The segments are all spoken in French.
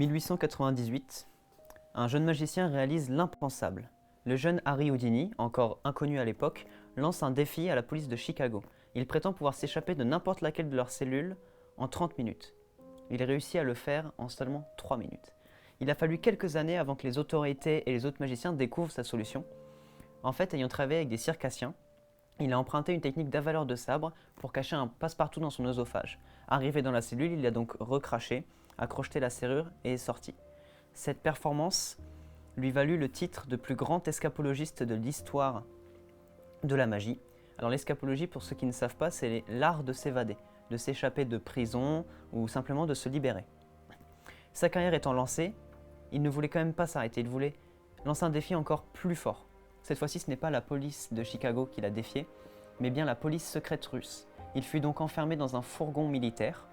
1898, un jeune magicien réalise l'impensable. Le jeune Harry Houdini, encore inconnu à l'époque, lance un défi à la police de Chicago. Il prétend pouvoir s'échapper de n'importe laquelle de leurs cellules en 30 minutes. Il réussit à le faire en seulement 3 minutes. Il a fallu quelques années avant que les autorités et les autres magiciens découvrent sa solution. En fait, ayant travaillé avec des circassiens, il a emprunté une technique d'avaleur de sabre pour cacher un passe-partout dans son œsophage. Arrivé dans la cellule, il a donc recraché, a crocheté la serrure et est sorti. Cette performance lui valut le titre de plus grand escapologiste de l'histoire de la magie. Alors l'escapologie, pour ceux qui ne savent pas, c'est l'art de s'évader, de s'échapper de prison ou simplement de se libérer. Sa carrière étant lancée, il ne voulait quand même pas s'arrêter, il voulait lancer un défi encore plus fort. Cette fois-ci, ce n'est pas la police de Chicago qui l'a défié, mais bien la police secrète russe. Il fut donc enfermé dans un fourgon militaire,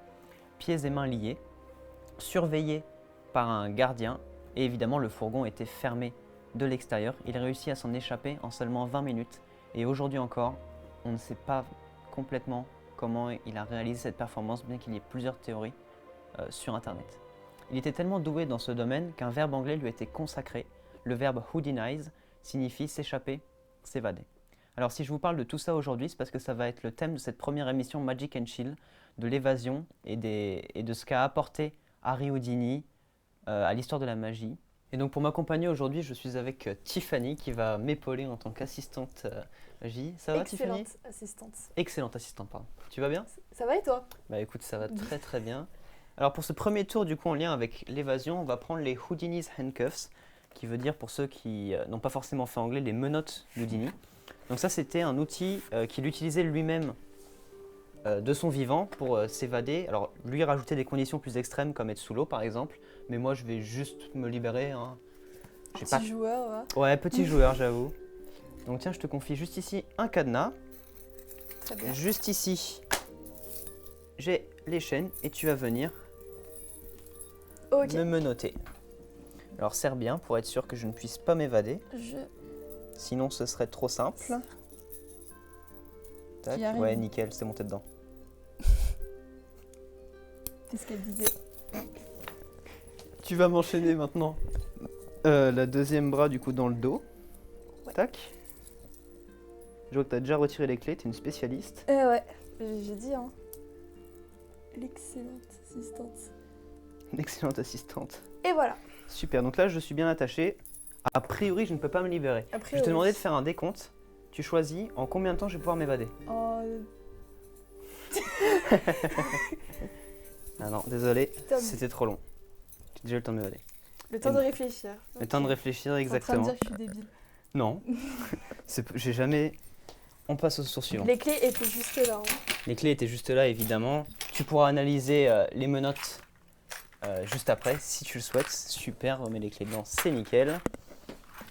pieds et mains liés, surveillé par un gardien, et évidemment le fourgon était fermé de l'extérieur. Il réussit à s'en échapper en seulement 20 minutes, et aujourd'hui encore, on ne sait pas complètement comment il a réalisé cette performance, bien qu'il y ait plusieurs théories sur Internet. Il était tellement doué dans ce domaine qu'un verbe anglais lui a été consacré. Le verbe houdinize signifie s'échapper, s'évader. Alors si je vous parle de tout ça aujourd'hui, c'est parce que ça va être le thème de cette première émission Magic and Chill, de l'évasion et de ce qu'a apporté Harry Houdini à l'histoire de la magie. Et donc pour m'accompagner aujourd'hui, je suis avec Tiffany qui va m'épauler en tant qu'assistante magie. Ça va Tiffany ? Excellente assistante. Excellente assistante, pardon. Tu vas bien ? Ça va et toi ? Bah écoute, ça va très très bien. Alors pour ce premier tour du coup en lien avec l'évasion, on va prendre les Houdini's Handcuffs, qui veut dire pour ceux qui n'ont pas forcément fait anglais, les menottes d'Houdini. Donc ça c'était un outil qu'il utilisait lui-même de son vivant pour s'évader. Alors lui rajouter des conditions plus extrêmes comme être sous l'eau par exemple, mais moi je vais juste me libérer. Hein. Petit joueur, ouais. Ouais, petit joueur j'avoue. Donc tiens, je te confie juste ici un cadenas. Très bien. Juste ici, j'ai les chaînes et tu vas venir me menotter. Alors serre bien pour être sûr que je ne puisse pas m'évader. Sinon ce serait trop simple. Tac. Ouais, nickel, c'est monté dedans. C'est ce qu'elle disait. Tu vas m'enchaîner maintenant. La deuxième bras du coup dans le dos. Ouais. Tac. Je vois que tu as déjà retiré les clés, tu es une spécialiste. Ouais, j'ai dit hein. L'excellente assistante. Une excellente assistante. Et voilà. Super, donc là je suis bien attaché. A priori je ne peux pas me libérer. Je vais te demander de faire un décompte. Tu choisis en combien de temps je vais pouvoir m'évader. Ah non, désolé, c'était trop long. J'ai déjà eu le temps de m'évader. Le temps de réfléchir. Le temps de réfléchir, exactement. Tu es en train de dire que je suis débile. Non, j'ai jamais... On passe au tour suivant. Les clés étaient juste là. Hein. Les clés étaient juste là, évidemment. Tu pourras analyser les menottes juste après, si tu le souhaites. Super, remets les clés dedans, c'est nickel.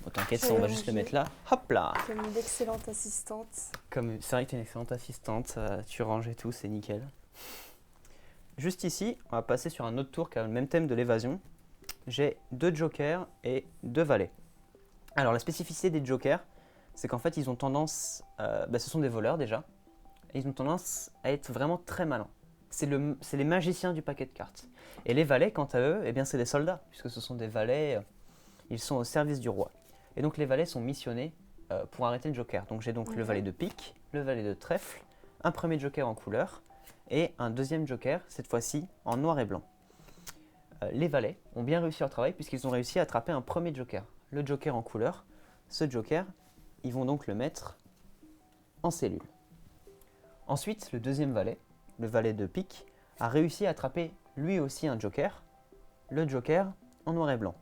Bon, t'inquiète, ça, on va juste le mettre là. Hop là. Comme une excellente assistante. C'est vrai que tu es une excellente assistante, tu ranges et tout, c'est nickel. Juste ici, on va passer sur un autre tour qui a le même thème de l'évasion. J'ai 2 jokers et 2 valets. Alors la spécificité des jokers, c'est qu'en fait ils ont tendance, ce sont des voleurs déjà, et ils ont tendance à être vraiment très malins. C'est les magiciens du paquet de cartes. Et les valets, quant à eux, eh bien c'est des soldats, puisque ce sont des valets, ils sont au service du roi. Et donc les valets sont missionnés pour arrêter le joker. Donc j'ai donc le valet de pique, le valet de trèfle, un premier joker en couleur, et un deuxième joker, cette fois-ci en noir et blanc. Les valets ont bien réussi leur travail puisqu'ils ont réussi à attraper un premier joker. Le joker en couleur, ce joker, ils vont donc le mettre en cellule. Ensuite, le deuxième valet, le valet de pique, a réussi à attraper lui aussi un joker, le joker en noir et blanc.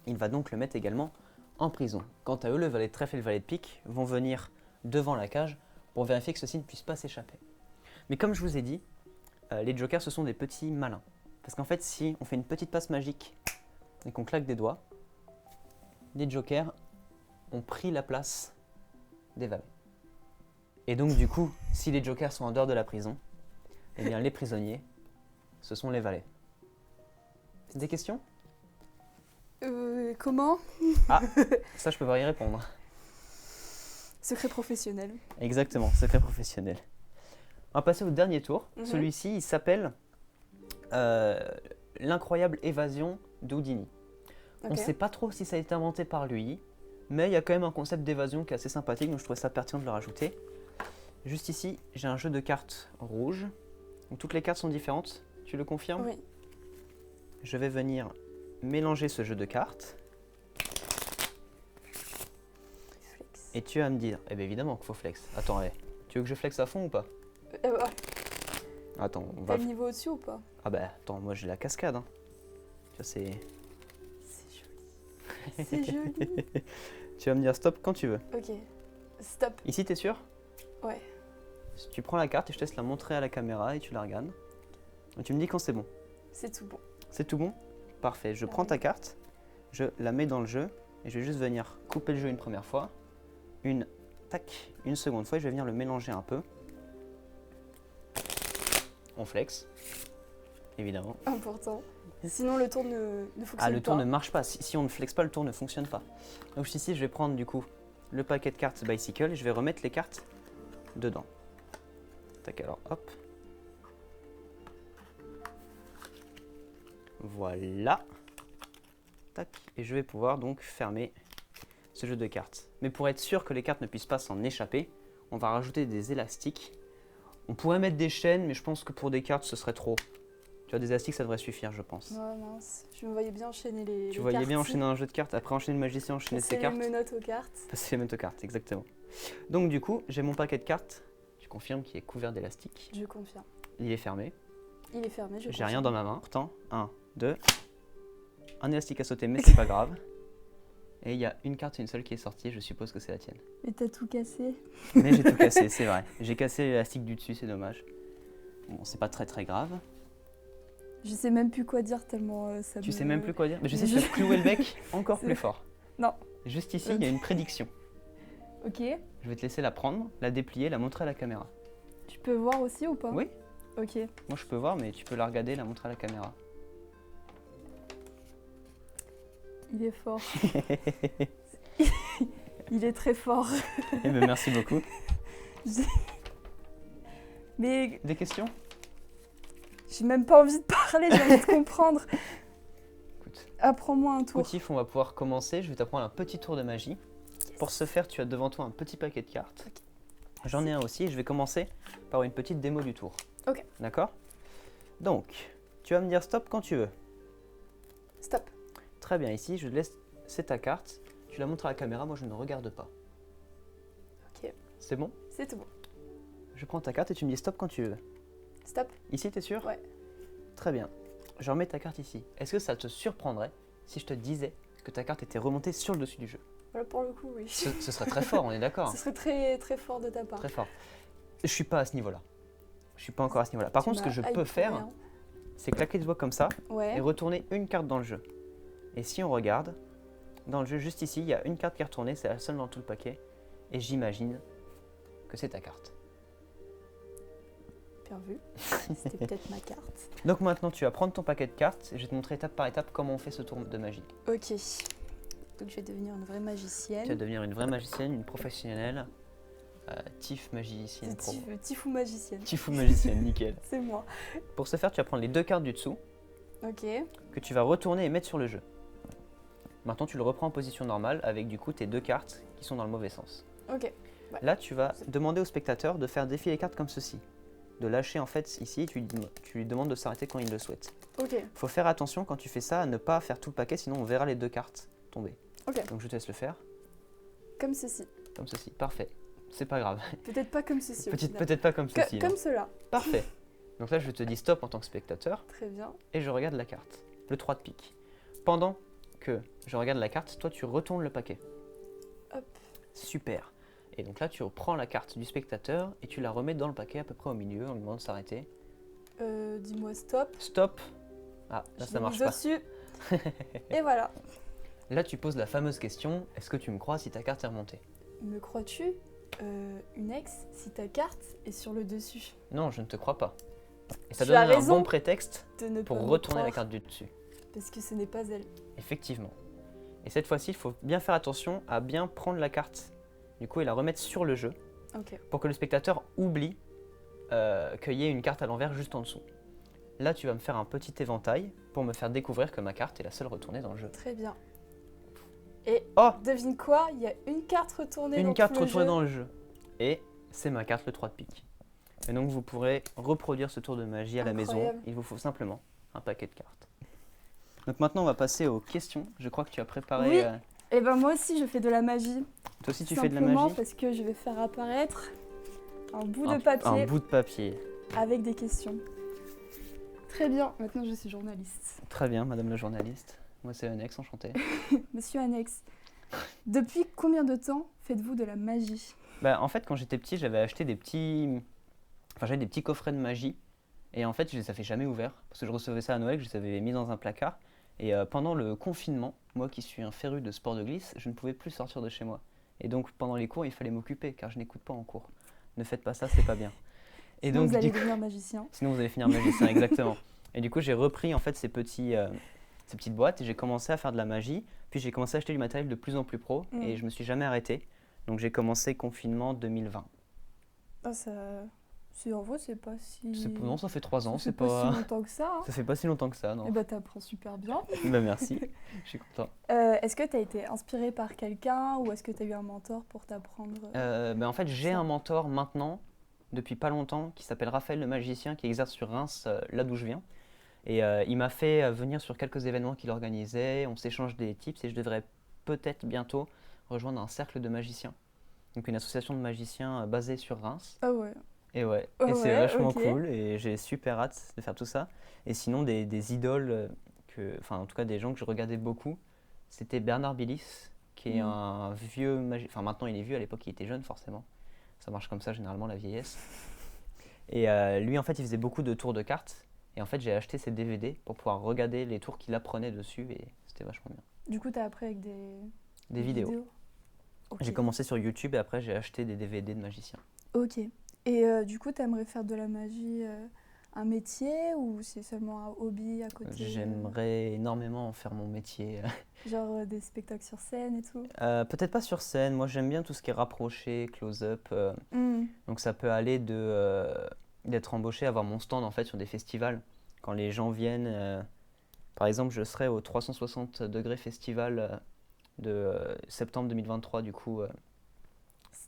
Il va donc le mettre également en prison. Quant à eux, le valet de trèfle et le valet de pique vont venir devant la cage pour vérifier que ceux-ci ne puissent pas s'échapper. Mais comme je vous ai dit, les jokers ce sont des petits malins. Parce qu'en fait, si on fait une petite passe magique et qu'on claque des doigts, les jokers ont pris la place des valets. Et donc du coup, si les jokers sont en dehors de la prison, eh bien les prisonniers, ce sont les valets. Des questions ? Comment ? Ah, ça je peux pas y répondre. Secret professionnel. Exactement, secret professionnel. On va passer au dernier tour. Celui-ci, il s'appelle l'incroyable évasion d'Houdini. On ne Ok. sait pas trop si ça a été inventé par lui, mais il y a quand même un concept d'évasion qui est assez sympathique, donc je trouvais ça pertinent de le rajouter. Juste ici, j'ai un jeu de cartes rouge. Donc toutes les cartes sont différentes, tu le confirmes? Oui. Je vais venir mélanger ce jeu de cartes Flex. et tu vas me dire, eh bien évidemment qu'il faut flex. Attends, tu veux que je flex à fond ou pas? Ouais. Attends, on T'as va... le niveau au-dessus ou pas? Ah bah attends, moi j'ai la cascade. Hein. Tu vois, c'est... C'est joli. C'est joli. Tu vas me dire stop quand tu veux. Ok. Stop. Ici, t'es sûr? Ouais. Tu prends la carte et je te laisse la montrer à la caméra et tu la regardes. Et tu me dis quand c'est bon. C'est tout bon. C'est tout bon? Parfait. Je prends ta oui. carte, je la mets dans le jeu et je vais juste venir couper le jeu une première fois, une seconde fois et je vais venir le mélanger un peu. On flex, évidemment. Important. Sinon, le tour ne fonctionne pas. Ah, le tour ne marche pas. Si on ne flex pas, le tour ne fonctionne pas. Donc ici, je vais prendre du coup le paquet de cartes Bicycle et je vais remettre les cartes dedans. Tac, alors hop. Voilà. Tac. Et je vais pouvoir donc fermer ce jeu de cartes. Mais pour être sûr que les cartes ne puissent pas s'en échapper, on va rajouter des élastiques. On pourrait mettre des chaînes, mais je pense que pour des cartes, ce serait trop. Tu vois, des élastiques, ça devrait suffire, je pense. Ouais, mince. Je me voyais bien enchaîner les Tu voyais cartes. bien enchaîner un jeu de cartes, après enchaîner le magicien, enchaîner ses Passer cartes. les menottes aux cartes. Passer les mêmes cartes, exactement. Donc du coup, j'ai mon paquet de cartes. Je confirme qu'il est couvert d'élastique. Je confirme. Il est fermé. Il est fermé, je J'ai rien confirme. dans ma main. Pourtant, 1, 2. Un élastique à sauter, mais c'est pas grave. Et il y a une carte, une seule qui est sortie. Je suppose que c'est la tienne. Et t'as tout cassé. Mais j'ai tout cassé, c'est vrai. J'ai cassé l'élastique du dessus, c'est dommage. Bon, c'est pas très grave. Je sais même plus quoi dire tellement ça Tu me... sais même plus quoi dire. Mais je sais, tu vas clouer le bec encore C'est- plus fort. Non. Juste ici, il y a une prédiction. Ok. Je vais te laisser la prendre, la déplier, la montrer à la caméra. Tu peux voir aussi ou pas? Oui, Ok. moi je peux voir, mais tu peux la regarder, la montrer à la caméra. Il est fort. Il est très fort. Eh ben, merci beaucoup. Mais Des questions? j'ai même pas envie de parler, j'ai envie de comprendre. Écoute, Apprends-moi un tour. Poutif, on va pouvoir commencer. Je vais t'apprendre un petit tour de magie. Pour ce faire, tu as devant toi un petit paquet de cartes. Ok. J'en ai un aussi et je vais commencer par une petite démo du tour. Ok. D'accord? Donc, tu vas me dire stop quand tu veux. Stop. Très bien, ici, je laisse, c'est ta carte. Tu la montres à la caméra, moi je ne regarde pas. Ok. C'est bon? C'est tout bon. Je prends ta carte et tu me dis stop quand tu veux. Stop. Ici, t'es sûr? Ouais. Très bien. Je remets ta carte ici. Est-ce que ça te surprendrait si je te disais que ta carte était remontée sur le dessus du jeu? Voilà, pour le coup, oui. Ce serait très fort, on est d'accord? Ce serait très, très fort de ta part. Très fort. Je suis pas à ce niveau-là. Je suis pas encore à ce niveau-là. Par Tu contre, ce que m'as je hype peux pour faire, rien. c'est claquer le doigt comme ça et Ouais. retourner une carte dans le jeu. Et si on regarde, dans le jeu juste ici, il y a une carte qui est retournée, c'est la seule dans tout le paquet. Et j'imagine que c'est ta carte. Bien vu. C'était peut-être ma carte. Donc maintenant, tu vas prendre ton paquet de cartes et je vais te montrer étape par étape comment on fait ce tour de magie. Ok. Donc je vais devenir une vraie Tu vas magicienne. devenir une vraie magicienne, une professionnelle, Tiff magicienne pro. Tifou magicienne. Tifou magicienne, nickel. C'est moi. Pour ce faire, tu vas prendre les deux cartes du dessous Ok. que tu vas retourner et mettre sur le jeu. Maintenant, tu le reprends en position normale avec du coup tes deux cartes qui sont dans le mauvais sens. Ok. Là, tu vas demander au spectateur de faire défiler les cartes comme ceci. De lâcher en fait ici, tu lui demandes de s'arrêter quand il le souhaite. Ok. Il faut faire attention quand tu fais ça à ne pas faire tout le paquet, sinon on verra les deux cartes tomber. Ok. Donc je te laisse le faire, Comme ceci. comme ceci. Parfait. C'est pas grave. Peut-être pas comme ceci. au final. Peut-être pas comme ceci. Comme non. cela. Parfait. Donc là, je te dis stop en tant que spectateur Très bien. et je regarde la carte. Le 3 de pique. Pendant que je regarde la carte, toi tu retournes le paquet. Hop. Super. Et donc là, tu reprends la carte du spectateur et tu la remets dans le paquet à peu près au milieu. On lui demande de s'arrêter. Dis-moi stop. Stop. Ah, là Je ça l'ai marche mise pas. dessus. Et voilà. Là, tu poses la fameuse question, est-ce que tu me crois si ta carte est remontée? Me crois-tu une ex si ta carte est sur le dessus? Non, je ne te crois pas. Et ça Tu as donne un raison bon prétexte de ne pour pas me retourner la croire, carte du dessus. parce que ce n'est pas elle. Effectivement. Et cette fois-ci, il faut bien faire attention à bien prendre la carte du coup et la remettre sur le jeu Ok. pour que le spectateur oublie qu'il y ait une carte à l'envers juste en dessous. Là, tu vas me faire un petit éventail pour me faire découvrir que ma carte est la seule retournée dans le jeu. Très bien. Et Oh, devine quoi? Il y a une carte retournée dans une carte tout le retournée jeu. dans le jeu. Et c'est ma carte, le 3 de pique. Et donc, vous pourrez reproduire ce tour de magie à la maison. Incroyable. Il vous faut simplement un paquet de cartes. Donc maintenant, on va passer aux questions. Je crois que tu as préparé... Oui. Et ben moi aussi, je fais de la magie. Toi aussi, tu Tout fais de la simplement magie. parce que je vais faire apparaître un bout Un de papier bout de papier. avec des questions. Très bien, maintenant je suis journaliste. Très bien, madame la journaliste. Moi, c'est Annex, enchanté. Monsieur Annex, depuis combien de temps faites-vous de la magie? Bah, en fait, quand j'étais petit, j'avais acheté des petits... Enfin, j'avais des petits coffrets de magie. Et en fait, je les avais jamais ouverts. Parce que je recevais ça à Noël, que je les avais mis dans un placard. Et pendant le confinement, moi qui suis un féru de sport de glisse, je ne pouvais plus sortir de chez moi. Et donc, pendant les cours, il fallait m'occuper, car je n'écoute pas en cours. Ne faites pas ça, c'est pas bien. Et Sinon, donc, vous allez du coup- devenir magicien. Sinon, vous allez finir magicien, exactement. Et du coup, j'ai repris en fait ces petites boîtes et j'ai commencé à faire de la magie. Puis j'ai commencé à acheter du matériel de plus en plus pro et je me suis jamais arrêté. Donc j'ai commencé confinement 2020. Ah, ça... En vrai, c'est pas si... Non, ça fait 3 ans, ça c'est fait pas pas... si longtemps que ça. Hein. Ça fait pas si longtemps que ça, non. Et bah t'apprends super bien. Bah merci, je suis content. Est-ce que t'as été inspiré par quelqu'un ou est-ce que t'as eu un mentor pour t'apprendre En fait, j'ai ça. un mentor maintenant, depuis pas longtemps, qui s'appelle Raphaël le magicien, qui exerce sur Reims, là d'où je viens. Et il m'a fait venir sur quelques événements qu'il organisait, on s'échange des tips et je devrais peut-être bientôt rejoindre un cercle de magiciens. Donc une association de magiciens basée sur Reims. Ah ouais. Et ouais, Oh et c'est ouais, vachement ok. cool et j'ai super hâte de faire tout ça. Et sinon, des idoles, enfin en tout cas des gens que je regardais beaucoup, c'était Bernard Billis, qui est un vieux magicien. Enfin maintenant il est vieux, à l'époque il était jeune forcément. Ça marche comme ça généralement la vieillesse. Et lui en fait il faisait beaucoup de tours de cartes. Et en fait j'ai acheté ses DVD pour pouvoir regarder les tours qu'il apprenait dessus et c'était vachement bien. Du coup, t'as appris avec des Des vidéos. Ok. J'ai commencé sur YouTube et après j'ai acheté des DVD de magiciens. Ok. Et du coup, t'aimerais faire de la magie un métier ou c'est seulement un hobby à côté J'aimerais énormément en faire mon métier. Genre des spectacles sur scène et tout Peut-être pas sur scène, moi j'aime bien tout ce qui est rapproché, close-up. Donc ça peut aller d'être embauché, avoir mon stand en fait sur des festivals. Quand les gens viennent, par exemple je serai au 360 degrés festival de septembre 2023 du coup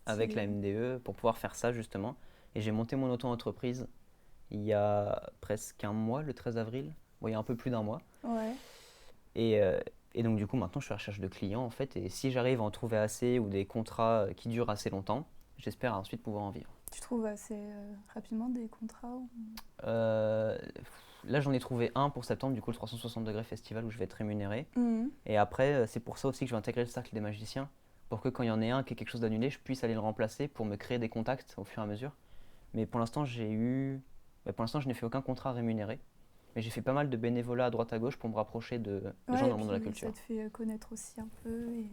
avec la Stylé. MDE pour pouvoir faire ça justement. Et j'ai monté mon auto-entreprise il y a presque un mois, le 13 avril, bon, il y a un peu plus d'un mois. Ouais. Et, et donc du coup maintenant je suis à la recherche de clients en fait et si j'arrive à en trouver assez ou des contrats qui durent assez longtemps, j'espère ensuite pouvoir en vivre. Tu trouves assez rapidement des contrats Euh, Là j'en ai trouvé un pour septembre, du coup le 360 degrés festival où je vais être rémunéré. Et après c'est pour ça aussi que je vais intégrer le cercle des magiciens pour que quand il y en ait un qui est quelque chose d'annulé, je puisse aller le remplacer pour me créer des contacts au fur et à mesure. Mais pour l'instant je n'ai fait aucun contrat rémunéré. Mais j'ai fait pas mal de bénévolat à droite à gauche pour me rapprocher de Ouais, gens et dans le monde de la puis culture. ça te fait connaître aussi un peu et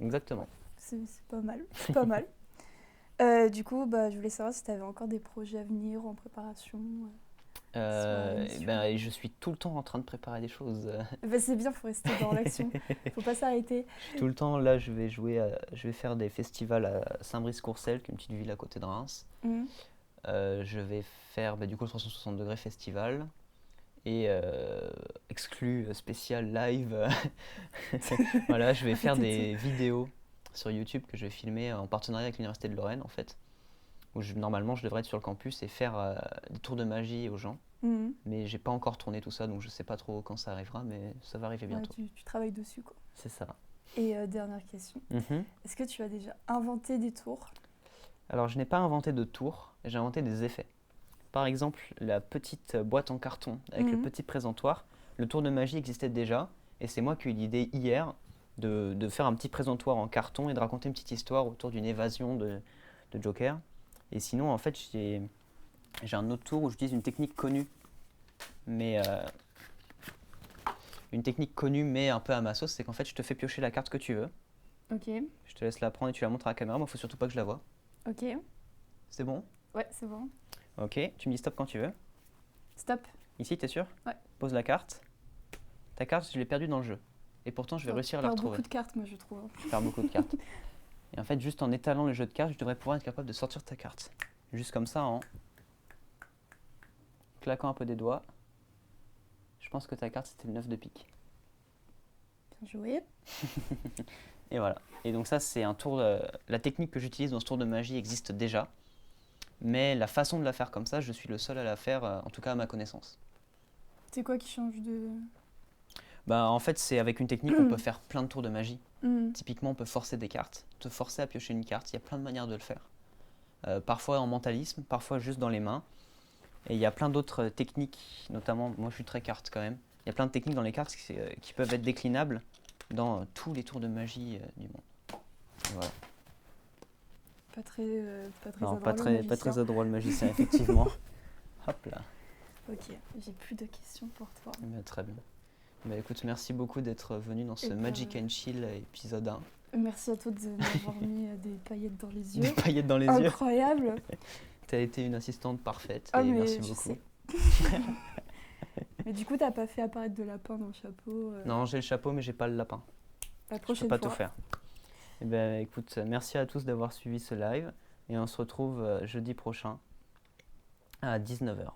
Exactement. c'est pas mal. C'est pas mal. Du coup, bah, je voulais savoir si tu avais encore des projets à venir ou en préparation. L'émission. Je suis tout le temps en train de préparer des choses. Bah, c'est bien, faut rester dans l'action. Faut pas s'arrêter. Tout le temps, là, je vais faire des festivals à Saint-Brice-Courcelles, qui est une petite ville à côté de Reims. Je vais faire du coup le 360 degrés festival et exclu spécial live. Voilà, je vais faire des vidéos sur YouTube que je vais filmer en partenariat avec l'Université de Lorraine en fait. Où normalement je devrais être sur le campus et faire des tours de magie aux gens. Mais j'ai pas encore tourné tout ça donc je sais pas trop quand ça arrivera, mais ça va arriver Ouais, bientôt. tu travailles dessus, quoi. C'est ça. Et dernière question. Est-ce que tu as déjà inventé des tours? Alors je n'ai pas inventé de tours, j'ai inventé des effets. Par exemple, la petite boîte en carton avec le petit présentoir, le tour de magie existait déjà et c'est moi qui ai eu l'idée hier de faire un petit présentoir en carton et de raconter une petite histoire autour d'une évasion de Joker. Et sinon, en fait, j'ai un autre tour où j'utilise une technique connue, mais un peu à ma sauce, c'est qu'en fait, je te fais piocher la carte que tu veux. Ok. Je te laisse la prendre et tu la montres à la caméra. Moi, il faut surtout pas que je la voie. Ok. C'est bon? Ouais, c'est bon. Ok, tu me dis stop quand tu veux. Stop. Ici, t'es sûr? Ouais. Pose la carte. Ta carte, je l'ai perdue dans le jeu. Et pourtant, je vais réussir à la retrouver. Beaucoup de cartes, moi, je trouve. Je perds beaucoup de cartes. Et en fait, juste en étalant le jeu de cartes, je devrais pouvoir être capable de sortir ta carte. Juste comme ça, en claquant un peu des doigts. Je pense que ta carte, c'était le 9 de pique. Bien joué. Et voilà. Et donc ça, c'est un tour... la technique que j'utilise dans ce tour de magie existe déjà. Mais la façon de la faire comme ça, je suis le seul à la faire, en tout cas à ma connaissance. C'est quoi qui change de... Bah, en fait, c'est avec une technique, on peut faire plein de tours de magie. Hmm. Typiquement, on peut forcer des cartes, te forcer à piocher une carte. Il y a plein de manières de le faire. Parfois en mentalisme, parfois juste dans les mains. Et il y a plein d'autres techniques, notamment, moi je suis très carte quand même. Il y a plein de techniques dans les cartes qui peuvent être déclinables dans tous les tours de magie du monde. Et voilà. Pas très Non, adroit, pas très adroit le magicien, effectivement. Hop là. Ok, j'ai plus de questions pour toi. Eh bien, très bien. Bah, écoute, merci beaucoup d'être venu dans ce Et Magic and Chill épisode 1. Merci à toi de m'avoir mis des paillettes dans les yeux. Des paillettes dans les yeux. Incroyable. Tu as été une assistante parfaite Ah, et mais merci je beaucoup. sais. Mais du coup, t'as pas fait apparaître de lapin dans le chapeau. Non, j'ai le chapeau mais j'ai pas le lapin. La Je peux prochaine pas fois. tout faire. Eh ben, écoute, merci à tous d'avoir suivi ce live et on se retrouve jeudi prochain à 19h.